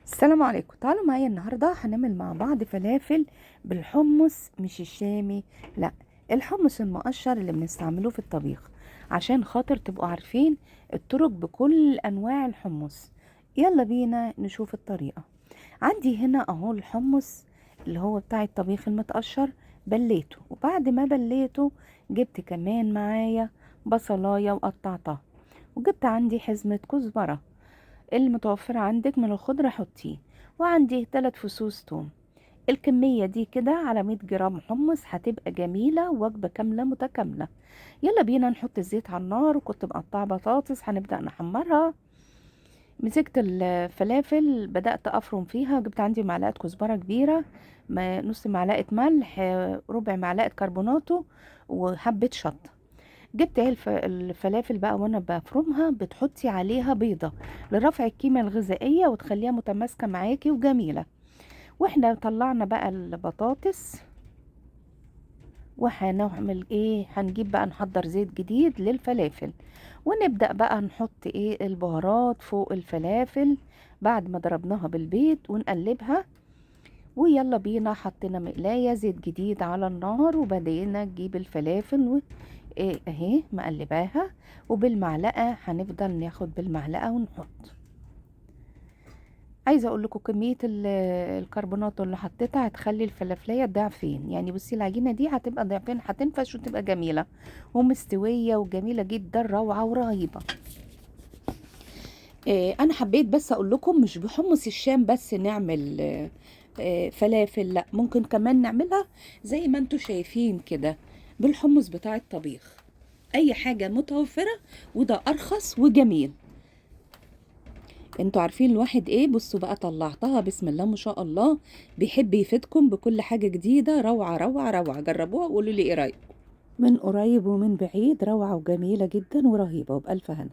السلام عليكم. تعالوا معايا النهارده هنعمل مع بعض فلافل بالحمص، مش الشامي، لا، الحمص المقشر اللي بنستعمله في الطبيخ، عشان خاطر تبقوا عارفين الطرق بكل انواع الحمص. يلا بينا نشوف الطريقه. عندي هنا اهو الحمص اللي هو بتاع الطبيخ المتقشر، بليته، وبعد ما بليته جبت كمان معايا بصلايه وقطعتها، وجبت عندي حزمه كزبره، المتوفرة عندك من الخضرة حطيه، وعندي 3 فصوص توم. الكمية دي كده على 100 جرام حمص هتبقى جميلة، وجبة كاملة متكاملة. يلا بينا نحط الزيت على النار، وكنت مقطعة بطاطس هنبدأ نحمرها. مسكت الفلافل بدأت أفرم فيها، جبت عندي معلقة كزبرة كبيرة، نص معلقة ملح، ربع معلقة كربوناتو، وحبة شطة. جبت اهي الفلافل بقى، وانا بفرمها بتحطي عليها بيضة لرفع القيمة الغذائية وتخليها متماسكة معاكي وجميلة. واحنا طلعنا بقى البطاطس، وهنعمل ايه، هنجيب بقى نحضر زيت جديد للفلافل، ونبدأ بقى نحط ايه البهارات فوق الفلافل بعد ما ضربناها بالبيض ونقلبها. ويلا بينا حطينا مقلاية زيت جديد على النار، وبدينا نجيب الفلافل ايه اهي مقلباها، وبالمعلقة هنفضل ناخد بالمعلقة ونحط. عايزة اقول لكم كمية الكربونات اللي حطيتها هتخلي الفلافلية ضعفين، يعني بصي العجينة دي هتبقى ضعفين، هتنفش وتبقى جميلة ومستوية وجميلة جدا، روعة ورهيبة. انا حبيت بس اقول لكم مش بحمص الشام بس نعمل فلافل، لا، ممكن كمان نعملها زي ما انتوا شايفين كده بالحمص بتاع الطبيخ. اي حاجة متوفرة، وده ارخص وجميل. انتوا عارفين الواحد ايه، بصوا بقى طلعتها بسم الله ما شاء الله، بيحب يفيدكم بكل حاجة جديدة، روعة روعة روعة. جربوها وقولوا لي ايه رأيكم. من قريب ومن بعيد، روعة وجميلة جدا ورهيبة، وبألف هنا.